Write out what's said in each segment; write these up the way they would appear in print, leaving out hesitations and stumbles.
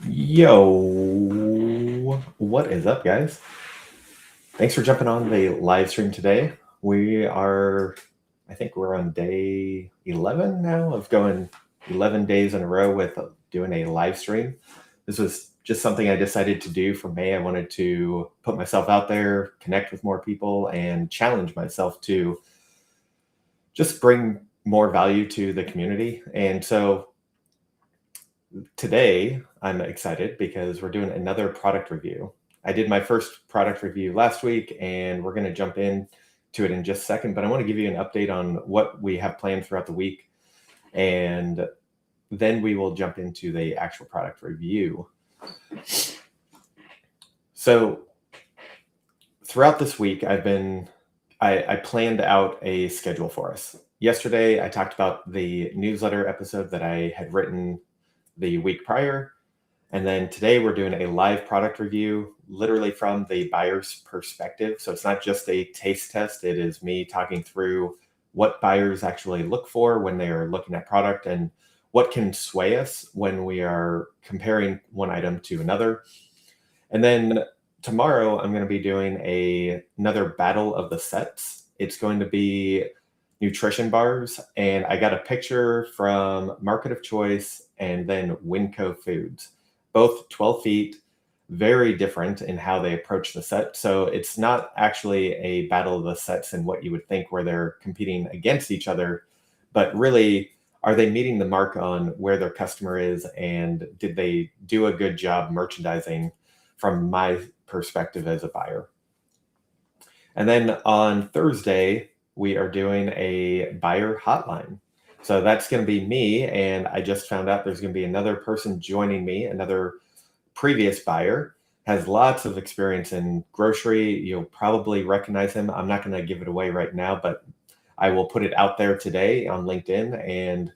Yo, what is up, guys? Thanks for jumping on the live stream today. I think we're on day 11 now of going 11 days in a row with doing a live stream. This was just something I decided to do for May. I wanted to put myself out there, connect with more people, and challenge myself to just bring more value to the community. And so today, I'm excited because we're doing another product review. I did my first product review last week, and we're going to jump in to it in just a second. But I want to give you an update on what we have planned throughout the week, and then we will jump into the actual product review. So throughout this week, I planned out a schedule for us. Yesterday, I talked about the newsletter episode that I had written the week prior. And then today we're doing a live product review, literally from the buyer's perspective. So it's not just a taste test. It is me talking through what buyers actually look for when they are looking at product and what can sway us when we are comparing one item to another. And then tomorrow I'm going to be doing another battle of the sets. It's going to be nutrition bars, and I got a picture from Market of Choice and then Winco Foods, both 12 feet, very different in how they approach the set. So it's not actually a battle of the sets in what you would think where they're competing against each other, but really, are they meeting the mark on where their customer is, and did they do a good job merchandising from my perspective as a buyer? And then on Thursday, we are doing a buyer hotline. So that's going to be me. And I just found out there's going to be another person joining me, another previous buyer, has lots of experience in grocery. You'll probably recognize him. I'm not going to give it away right now, but I will put it out there today on LinkedIn. And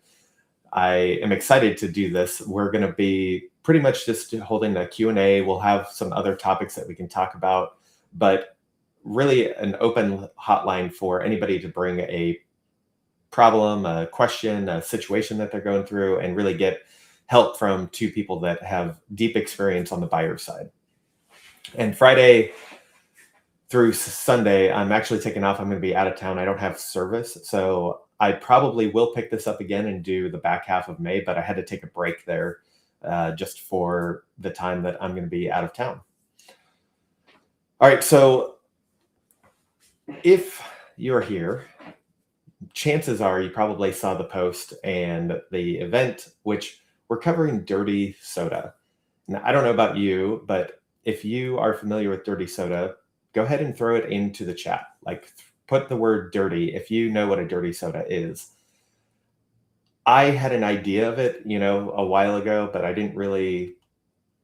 I am excited to do this. We're going to be pretty much just holding a Q&A. We'll have some other topics that we can talk about, but really an open hotline for anybody to bring a problem, a question, a situation that they're going through, and really get help from two people that have deep experience on the buyer side. And Friday through Sunday, I'm actually taking off. I'm going to be out of town. I don't have service. So I probably will pick this up again and do the back half of May, but I had to take a break there just for the time that I'm going to be out of town. All right. So if you're here, chances are you probably saw the post and the event, which we're covering dirty soda. Now, I don't know about you, but if you are familiar with dirty soda, go ahead and throw it into the chat. Like, put the word dirty if you know what a dirty soda is. I had an idea of it, a while ago, but I didn't really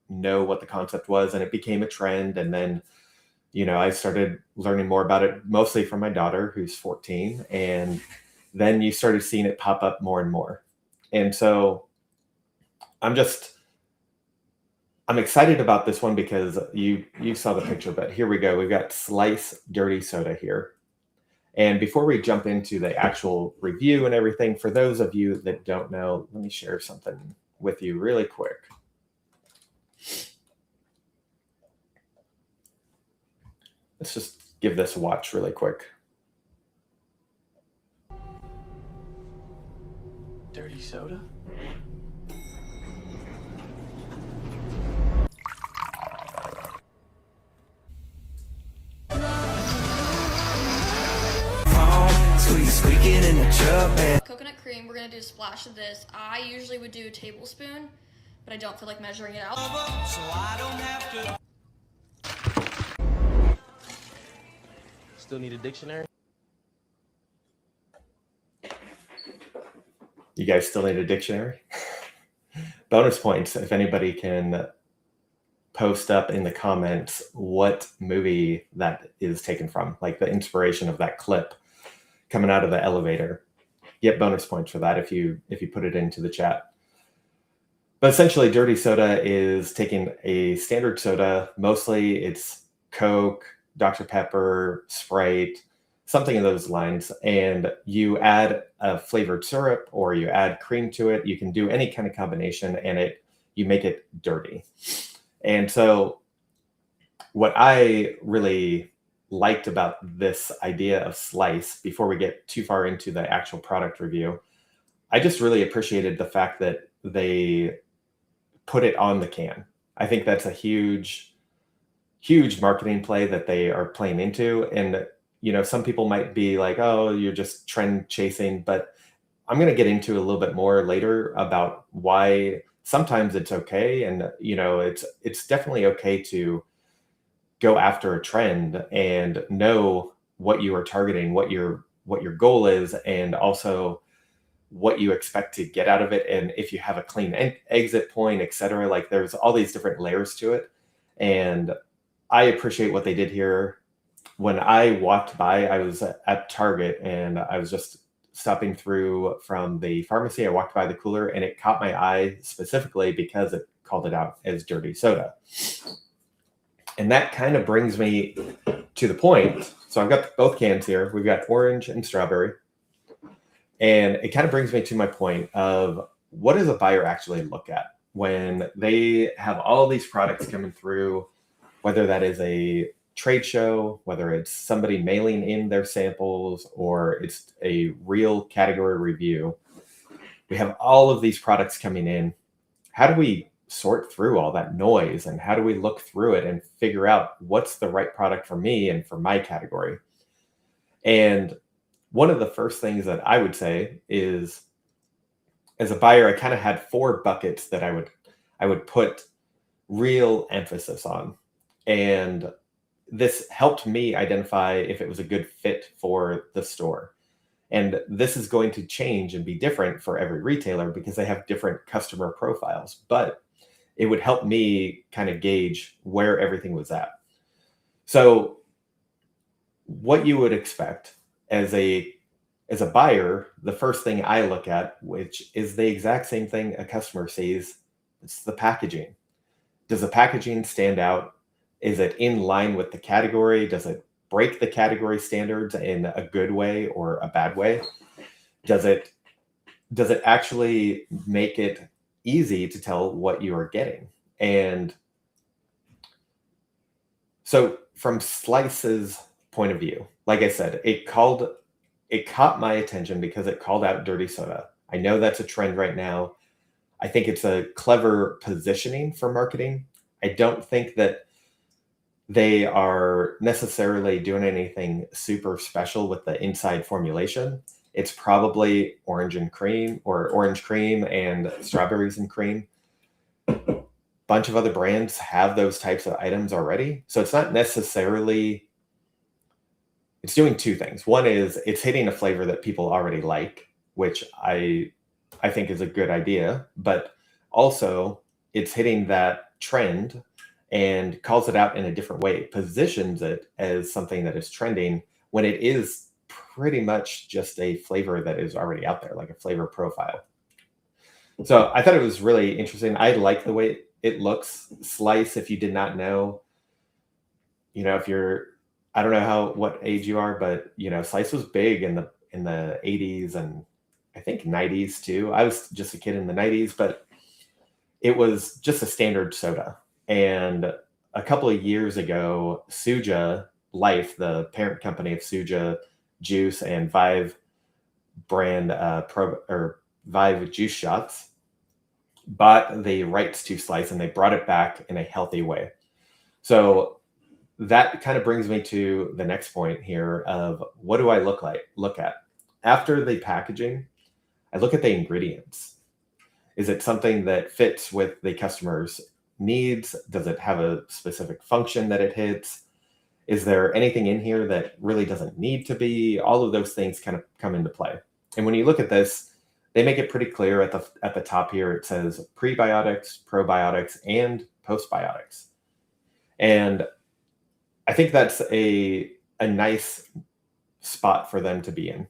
know what the concept was, and it became a trend. And then, I started learning more about it, mostly from my daughter, who's 14. And then you started seeing it pop up more and more. And so I'm excited about this one because you saw the picture, but here we go. We've got Slice Dirty Soda here. And before we jump into the actual review and everything, for those of you that don't know, let me share something with you really quick. Let's just give this a watch really quick. Dirty soda? Coconut cream, we're gonna do a splash of this. I usually would do a tablespoon, but I don't feel like measuring it out. So I don't have to. Still need a dictionary? You guys still need a dictionary? Bonus points if anybody can post up in the comments what movie that is taken from, like the inspiration of that clip coming out of the elevator. Get bonus points for that if you put it into the chat. But essentially, dirty soda is taking a standard soda. Mostly it's Coke, Dr. Pepper, Sprite, something in those lines, and you add a flavored syrup or you add cream to it. You can do any kind of combination, and it you make it dirty. And so what I really liked about this idea of Slice, before we get too far into the actual product review, I just really appreciated the fact that they put it on the can. I think that's a huge marketing play that they are playing into. And, some people might be like, oh, you're just trend chasing, but I'm going to get into a little bit more later about why sometimes it's okay. And, it's definitely okay to go after a trend and know what you are targeting, what your goal is, and also what you expect to get out of it. And if you have a clean exit point, et cetera, like there's all these different layers to it. And I appreciate what they did here. When I walked by, I was at Target and I was just stopping through from the pharmacy. I walked by the cooler and it caught my eye specifically because it called it out as dirty soda. And that kind of brings me to the point. So I've got both cans here. We've got orange and strawberry. And it kind of brings me to my point of what does a buyer actually look at when they have all these products coming through, whether that is a trade show, whether it's somebody mailing in their samples, or it's a real category review. We have all of these products coming in. How do we sort through all that noise, and how do we look through it and figure out what's the right product for me and for my category? And one of the first things that I would say is, as a buyer, I kind of had 4 buckets that I would put real emphasis on. And this helped me identify if it was a good fit for the store. And this is going to change and be different for every retailer because they have different customer profiles. But it would help me kind of gauge where everything was at. So what you would expect as a buyer, the first thing I look at, which is the exact same thing a customer sees, it's the packaging. Does the packaging stand out? Is it in line with the category? Does it break the category standards in a good way or a bad way? Does it actually make it easy to tell what you are getting? And so from Slice's point of view, like I said, it caught my attention because it called out dirty soda. I know that's a trend right now. I think it's a clever positioning for marketing. I don't think that they are necessarily doing anything super special with the inside formulation. It's probably orange cream and strawberries and cream. Bunch of other brands have those types of items already. So it's not necessarily, it's doing 2 things. One is it's hitting a flavor that people already like, which I think is a good idea, but also it's hitting that trend and calls it out in a different way, positions it as something that is trending when it is pretty much just a flavor that is already out there, like a flavor profile. So I thought it was really interesting. I like the way it looks. Slice, if you did not know, if you're, I don't know what age you are, but Slice was big in the 80s and I think 90s too. I was just a kid in the 90s, but it was just a standard soda. And a couple of years ago, Suja Life, the parent company of Suja Juice and Vive brand Vive Juice Shots, bought the rights to Slice and they brought it back in a healthy way. So that kind of brings me to the next point here of what do I look at after the packaging? I look at the ingredients. Is it something that fits with the customer's needs? Does it have a specific function that it hits? Is there anything in here that really doesn't need to be? All of those things kind of come into play. And when you look at this, they make it pretty clear at the top here. It says prebiotics, probiotics, and postbiotics. And I think that's a nice spot for them to be in.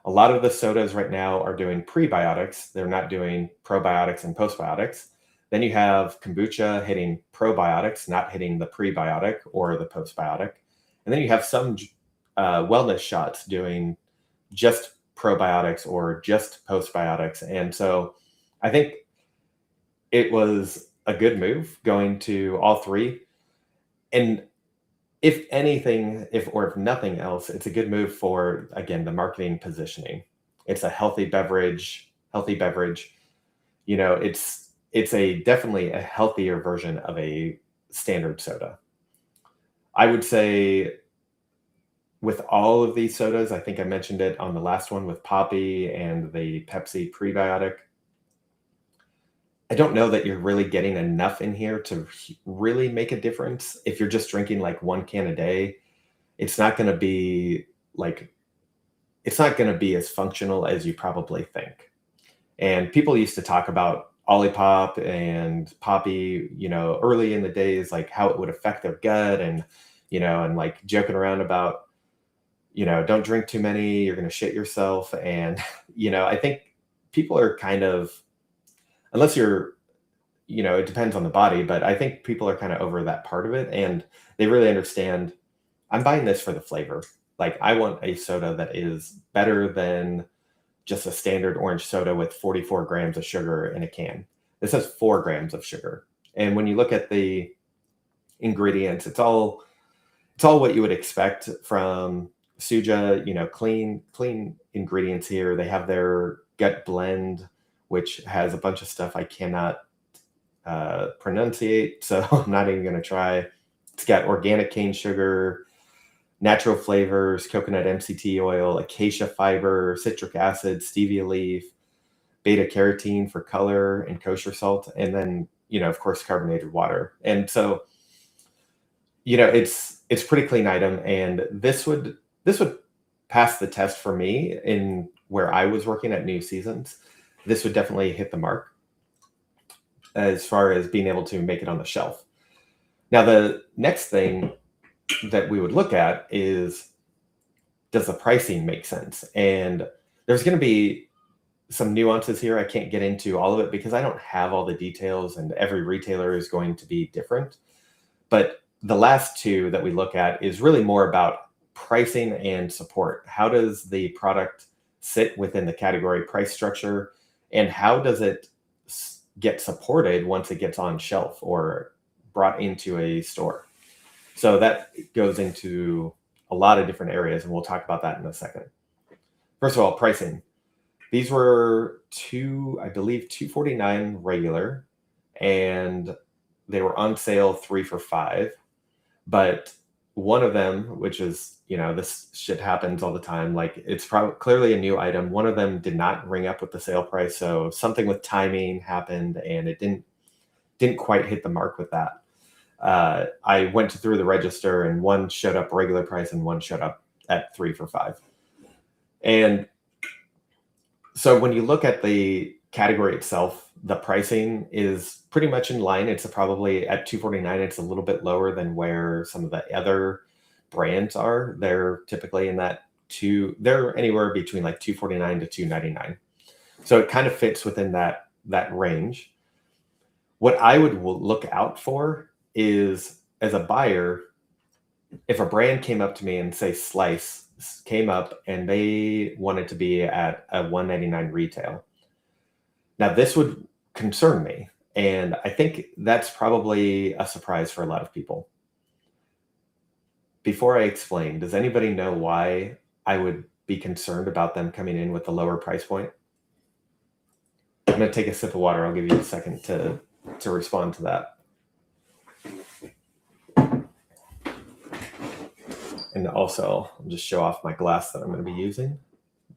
A lot of the sodas right now are doing prebiotics. They're not doing probiotics and postbiotics. Then you have kombucha hitting probiotics, not hitting the prebiotic or the postbiotic. And then you have some wellness shots doing just probiotics or just postbiotics. And so I think it was a good move going to all three. And if anything, if nothing else, it's a good move for, again, the marketing positioning. It's a healthy beverage. You know, it's a definitely a healthier version of a standard soda. I would say with all of these sodas, I think I mentioned it on the last one with Poppy and the Pepsi prebiotic. I don't know that you're really getting enough in here to really make a difference. If you're just drinking like one can a day, it's not going to be like, it's not going to be as functional as you probably think. And people used to talk about Olipop and Poppy, you know, early in the days, like how it would affect their gut and, you know, and like joking around about, you know, don't drink too many, you're going to shit yourself. And, you know, I think people are kind of, unless you're, you know, it depends on the body, but I think people are kind of over that part of it. And they really understand, I'm buying this for the flavor. Like I want a soda that is better than just a standard orange soda with 44 grams of sugar in a can. This has 4 grams of sugar. And when you look at the ingredients, it's all what you would expect from Suja, you know, clean ingredients here. They have their gut blend, which has a bunch of stuff I cannot pronunciate, so I'm not even going to try. It's got organic cane sugar, natural flavors, coconut MCT oil, acacia fiber, citric acid, stevia leaf, beta carotene for color, and kosher salt, and then, you know, of course, carbonated water. And so, you know, it's pretty clean item, and this would pass the test for me in where I was working at New Seasons. This would definitely hit the mark as far as being able to make it on the shelf. Now, the next thing that we would look at is, does the pricing make sense? And there's going to be some nuances here. I can't get into all of it because I don't have all the details, and every retailer is going to be different. But the last two that we look at is really more about pricing and support. How does the product sit within the category price structure, and how does it get supported once it gets on shelf or brought into a store? So that goes into a lot of different areas, and we'll talk about that in a second. First of all, pricing. These were I believe $2.49 regular, and they were on sale 3 for $5. But one of them, which is, you know, this shit happens all the time. Like it's probably clearly a new item. One of them did not ring up with the sale price, so something with timing happened, and it didn't quite hit the mark with that. I went through the register, and one showed up regular price, and one showed up at 3 for $5. And so when you look at the category itself, the pricing is pretty much in line. It's probably at $2.49. It's a little bit lower than where some of the other brands are. They're typically in that they're anywhere between like $2.49 to $2.99. So it kind of fits within that range. What I would look out for is, as a buyer, if a brand came up to me and say Slice came up and they wanted to be at a $1.99 retail. Now this would concern me, and I think that's probably a surprise for a lot of people. Before I explain, does anybody know why I would be concerned about them coming in with a lower price point? I'm going to take a sip of water. I'll give you a second to respond to that. And also, I'll just show off my glass that I'm going to be using.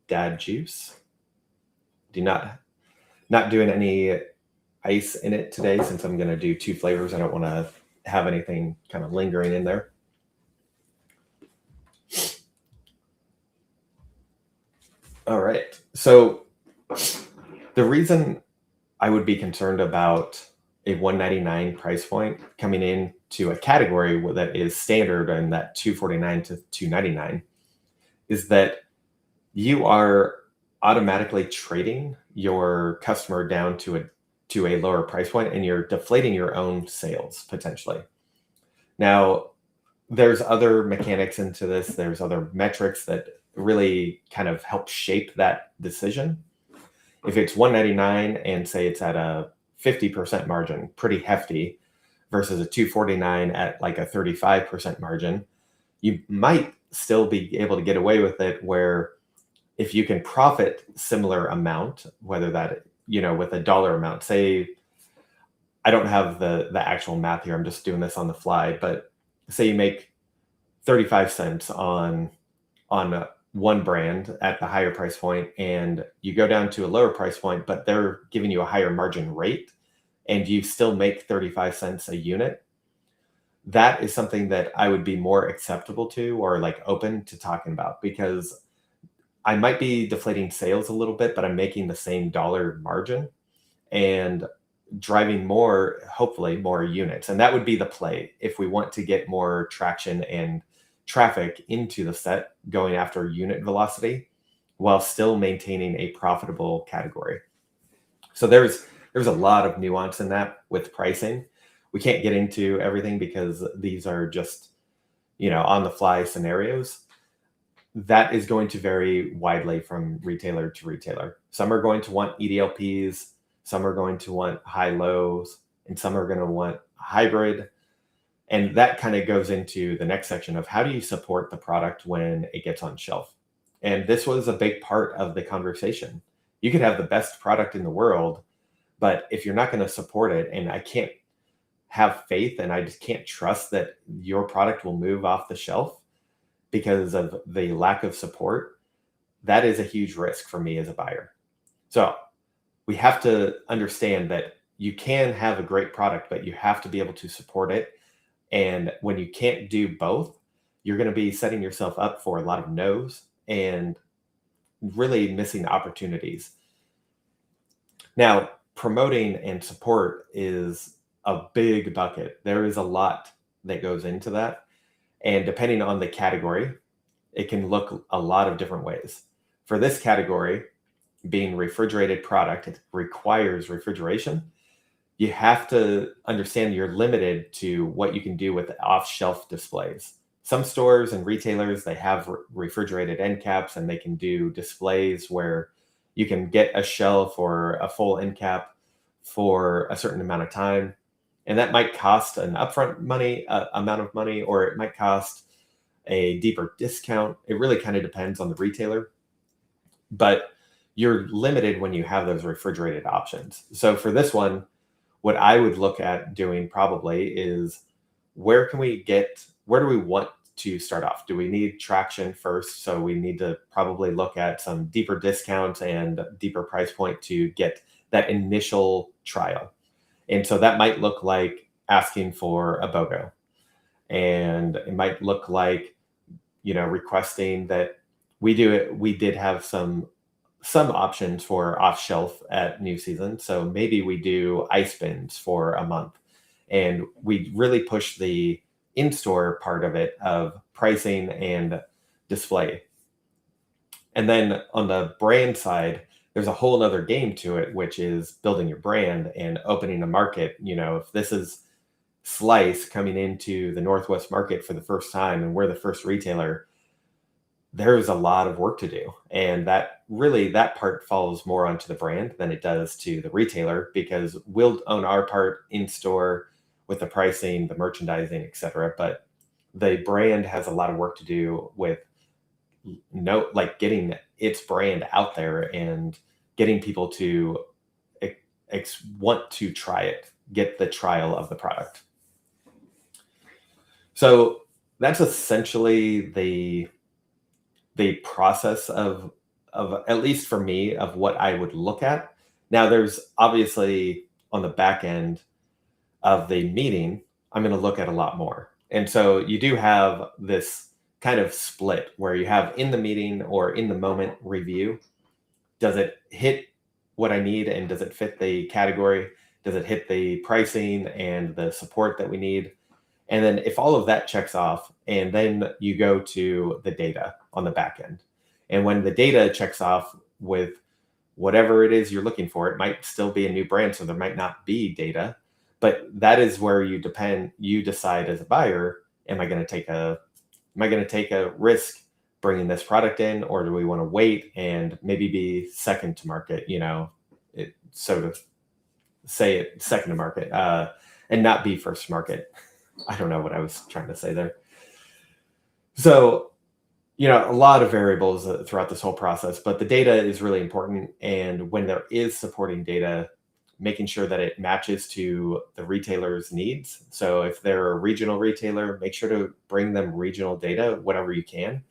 Dad Juice. Not doing any ice in it today since I'm going to do 2 flavors. I don't want to have anything kind of lingering in there. All right. So the reason I would be concerned about a $1.99 price point coming into a category that is standard and that $2.49 to $2.99 is that you are automatically trading your customer down to a lower price point, and you're deflating your own sales potentially. Now, there's other mechanics into this. There's other metrics that really kind of help shape that decision. If it's $1.99 and say it's at a 50% margin, pretty hefty, versus a 249 at like a 35% margin, you might still be able to get away with it where if you can profit similar amount, whether that, with a dollar amount, say, I don't have the actual math here, I'm just doing this on the fly, but say you make 35 cents on one brand at the higher price point, and you go down to a lower price point, but they're giving you a higher margin rate, and you still make 35 cents a unit. That is something that I would be more acceptable to, or like open to talking about, because I might be deflating sales a little bit, but I'm making the same dollar margin and driving more, hopefully more units. And that would be the play if we want to get more traction and traffic into the set, going after unit velocity while still maintaining a profitable category. So there's a lot of nuance in that with pricing. We can't get into everything because these are just, on the fly scenarios. That is going to vary widely from retailer to retailer. Some are going to want EDLPs, some are going to want high lows, and some are going to want hybrid. And that kind of goes into the next section of how do you support the product when it gets on shelf? And this was a big part of the conversation. You could have the best product in the world, but if you're not going to support it, and I can't have faith and I just can't trust that your product will move off the shelf because of the lack of support, that is a huge risk for me as a buyer. So we have to understand that you can have a great product, but you have to be able to support it. And when you can't do both, you're going to be setting yourself up for a lot of no's and really missing opportunities. Now, promoting and support is a big bucket. There is a lot that goes into that. And depending on the category, it can look a lot of different ways. For this category, being refrigerated product, it requires refrigeration. You have to understand you're limited to what you can do with off-shelf displays. Some stores and retailers, they have refrigerated end caps, and they can do displays where you can get a shelf or a full end cap for a certain amount of time. And that might cost an upfront amount of money, or it might cost a deeper discount. It really kind of depends on the retailer. But you're limited when you have those refrigerated options. So for this one, what I would look at doing probably is where do we want to start off? Do we need traction first? So we need to probably look at some deeper discounts and deeper price point to get that initial trial. And so that might look like asking for a BOGO. And it might look like, requesting that we did have some options for off shelf at New Season. So maybe we do ice bins for a month, and we really push the in-store part of it, of pricing and display. And then on the brand side, there's a whole other game to it, which is building your brand and opening a market. If this is Slice coming into the Northwest market for the first time and we're the first retailer, there's a lot of work to do. And that part falls more onto the brand than it does to the retailer, because we'll own our part in store with the pricing, the merchandising, etc. But the brand has a lot of work to do with getting its brand out there and getting people to want to try it, get the trial of the product. So that's essentially the process of at least for me, of what I would look at. Now, there's obviously on the back end of the meeting, I'm going to look at a lot more. And so you do have this kind of split where you have in the meeting or in the moment review. Does it hit what I need, and does it fit the category? Does it hit the pricing and the support that we need? And then if all of that checks off, and then you go to the data on the back end. And when the data checks off with whatever it is you're looking for, it might still be a new brand, so there might not be data. But that is where you decide as a buyer, am I going to take a risk bringing this product in, or do we want to wait and maybe be second to market, say it second to market, and not be first to market. I don't know what I was trying to say there. So, a lot of variables throughout this whole process, but the data is really important. And when there is supporting data, making sure that it matches to the retailer's needs. So if they're a regional retailer, make sure to bring them regional data, whatever you can.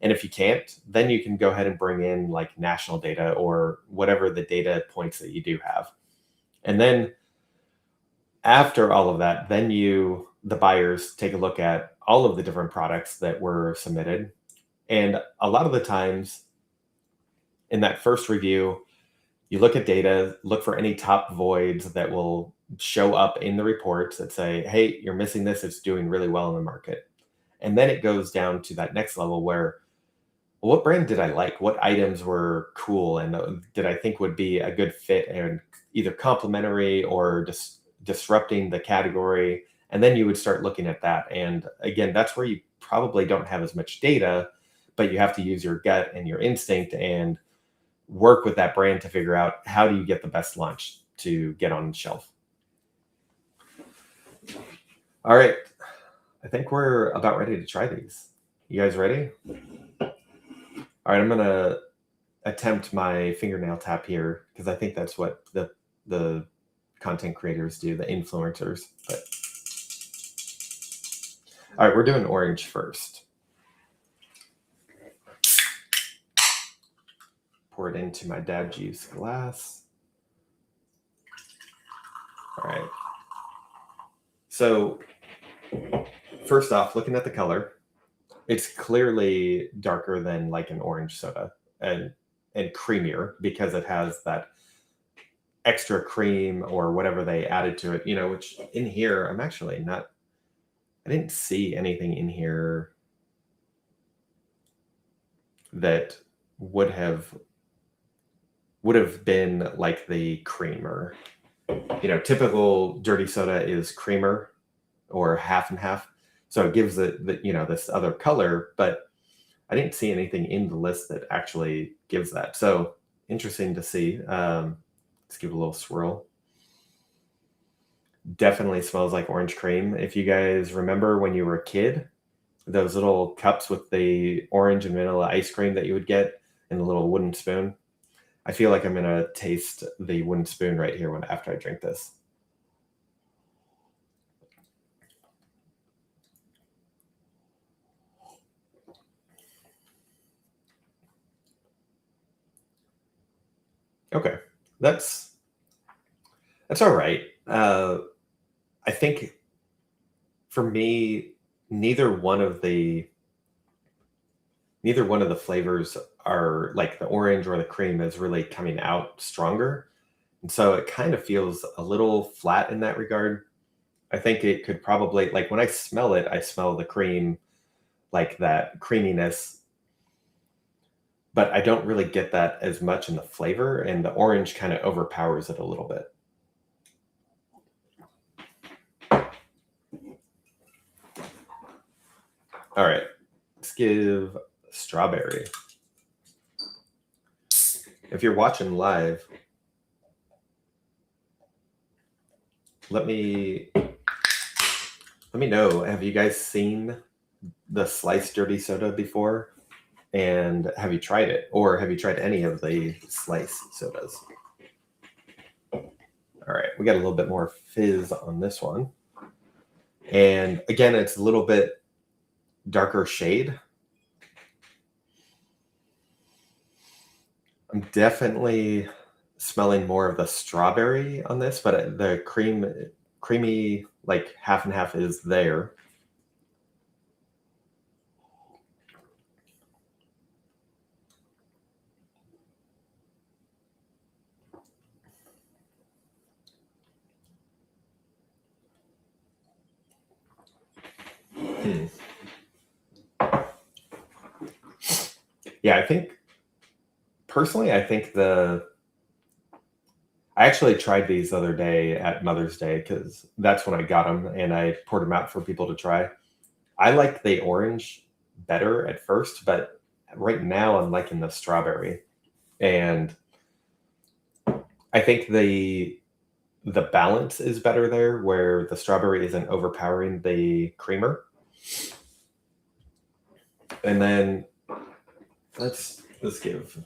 And if you can't, then you can go ahead and bring in like national data or whatever the data points that you do have. And then after all of that, then the buyers, take a look at all of the different products that were submitted. And a lot of the times in that first review, you look at data, look for any top voids that will show up in the reports that say, hey, you're missing this, it's doing really well in the market. And then it goes down to that next level where, well, what brand did I like? What items were cool and did I think would be a good fit and either complementary or just disrupting the category? And then you would start looking at that. And again, that's where you probably don't have as much data, but you have to use your gut and your instinct and work with that brand to figure out how do you get the best launch to get on the shelf. All right. I think we're about ready to try these. You guys ready? All right. I'm going to attempt my fingernail tap here because I think that's what the content creators do, the influencers. But all right, we're doing orange first. Pour it into my dab juice glass. All right. So first off, looking at the color, it's clearly darker than like an orange soda and creamier because it has that extra cream or whatever they added to it, which in here, I didn't see anything in here that would have been like the creamer. Typical dirty soda is creamer or half and half. So it gives it this other color, but I didn't see anything in the list that actually gives that. So interesting to see. Let's give it a little swirl. Definitely smells like orange cream. If you guys remember when you were a kid, those little cups with the orange and vanilla ice cream that you would get in a little wooden spoon. I feel like I'm going to taste the wooden spoon right here after I drink this. Okay, that's all right. I think for me, neither one of the flavors are like the orange or the cream is really coming out stronger. And so it kind of feels a little flat in that regard. I think it could probably, like when I smell it, I smell the cream, like that creaminess, but I don't really get that as much in the flavor, and the orange kind of overpowers it a little bit. All right, let's give strawberry. If you're watching live, let me know, have you guys seen the sliced dirty soda before? And have you tried it? Or have you tried any of the sliced sodas? All right, we got a little bit more fizz on this one. And again, it's a little bit darker shade. I'm definitely smelling more of the strawberry on this, but the creamy, like half and half is there. Yeah, I think I actually tried these the other day at Mother's Day because that's when I got them and I poured them out for people to try. I liked the orange better at first, but right now I'm liking the strawberry. And I think the the balance is better there, where the strawberry isn't overpowering the creamer. And then let's give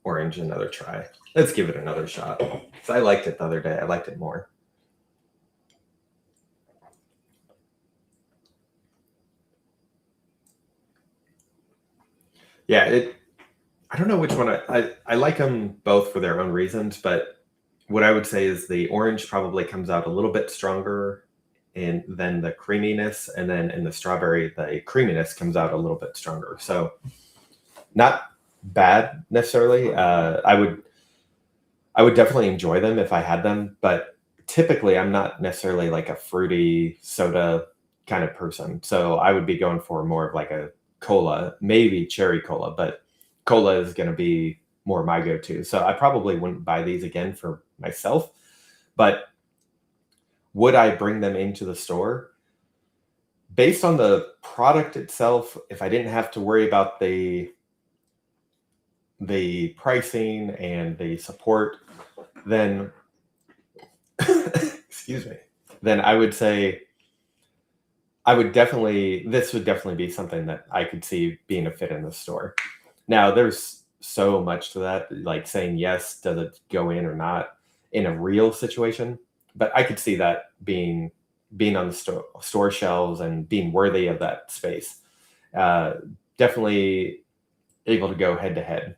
orange another try. Let's give it another shot. 'Cause I liked it the other day. I liked it more. Yeah, I don't know which one I like them both for their own reasons, but what I would say is the orange probably comes out a little bit stronger in than the creaminess, and then in the strawberry, the creaminess comes out a little bit stronger. So not bad necessarily. I would definitely enjoy them if I had them, but typically I'm not necessarily like a fruity soda kind of person. So I would be going for more of like a cola, maybe cherry cola, but cola is going to be more my go-to. So I probably wouldn't buy these again for myself, but would I bring them into the store? Based on the product itself, if I didn't have to worry about the pricing and the support, then excuse me, then I would say this would definitely be something that I could see being a fit in the store. Now, there's so much to that, like saying yes, does it go in or not in a real situation? But I could see that being on the store shelves and being worthy of that space. Uh, Definitely able to go head to head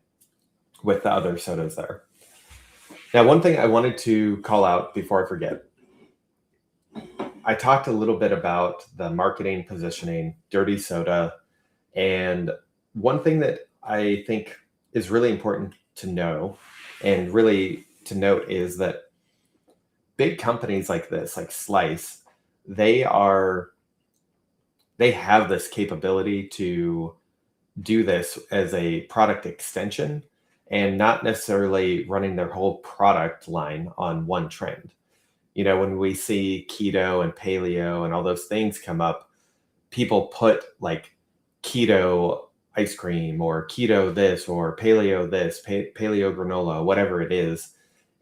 with the other sodas there. Now, one thing I wanted to call out before I forget, I talked a little bit about the marketing positioning, dirty soda, and one thing that I think is really important to know and really to note is that big companies like this, like Slice, they are they have this capability to do this as a product extension and not necessarily running their whole product line on one trend. You know, when we see keto and paleo and all those things come up, people put like keto ice cream or keto this or paleo this, paleo granola, whatever it is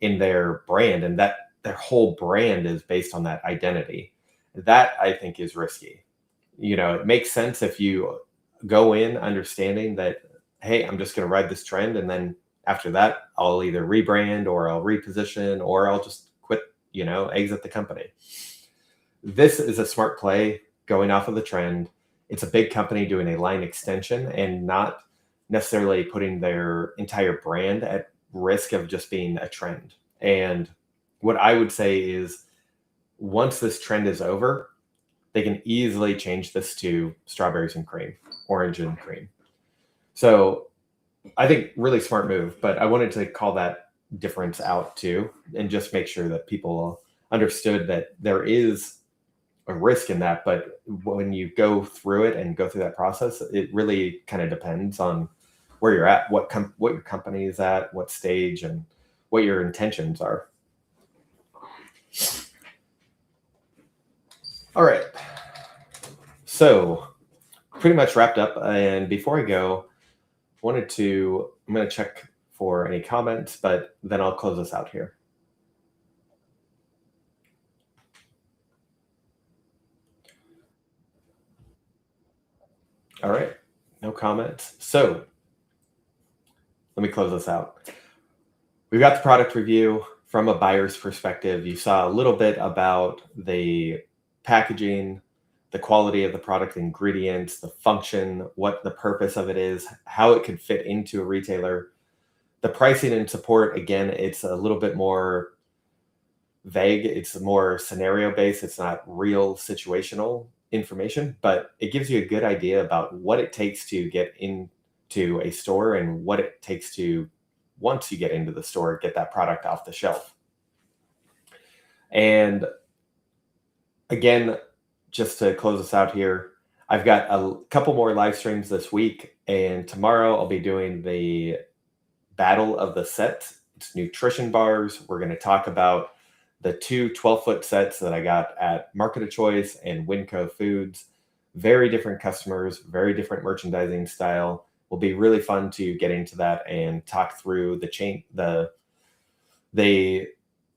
in their brand, and that their whole brand is based on that identity. That I think is risky. You know, it makes sense if you go in understanding that, hey, I'm just going to ride this trend, and then after that, I'll either rebrand or I'll reposition or I'll just quit, exit the company. This is a smart play going off of the trend. It's a big company doing a line extension and not necessarily putting their entire brand at risk of just being a trend. And what I would say is once this trend is over, they can easily change this to strawberries and cream, orange and cream. So I think really smart move, but I wanted to call that difference out too and just make sure that people understood that there is a risk in that. But when you go through it and go through that process, it really kind of depends on where you're at, what your company is at, what stage, and what your intentions are. All right. So pretty much wrapped up. And before I go, I'm going to check for any comments, but then I'll close this out here. All right. No comments. So let me close this out. We've got the product review from a buyer's perspective. You saw a little bit about the packaging, the quality of the product ingredients, the function, what the purpose of it is, how it could fit into a retailer. The pricing and support, again, it's a little bit more vague. It's more scenario based. It's not real situational information, but it gives you a good idea about what it takes to get into a store and what it takes to, once you get into the store, get that product off the shelf. And again, just to close us out here, I've got a couple more live streams this week, and tomorrow I'll be doing the Battle of the Set. It's nutrition bars. We're going to talk about the two 12-foot sets that I got at Market of Choice and Winco Foods. Very different customers, very different merchandising style. Will be really fun to get into that and talk through the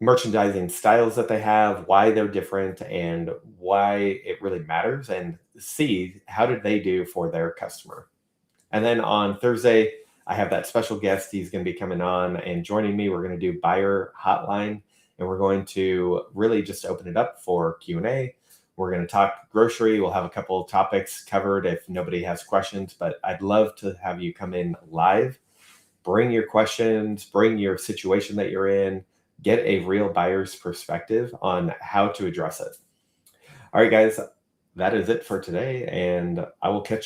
merchandising styles that they have, why they're different, and why it really matters, and see how did they do for their customer. And then on Thursday, I have that special guest. He's going to be coming on and joining me. We're going to do buyer hotline, and we're going to really just open it up for Q&A. We're going to talk grocery. We'll have a couple of topics covered if nobody has questions, but I'd love to have you come in live. Bring your questions, bring your situation that you're in, get a real buyer's perspective on how to address it. All right, guys, that is it for today, and I will catch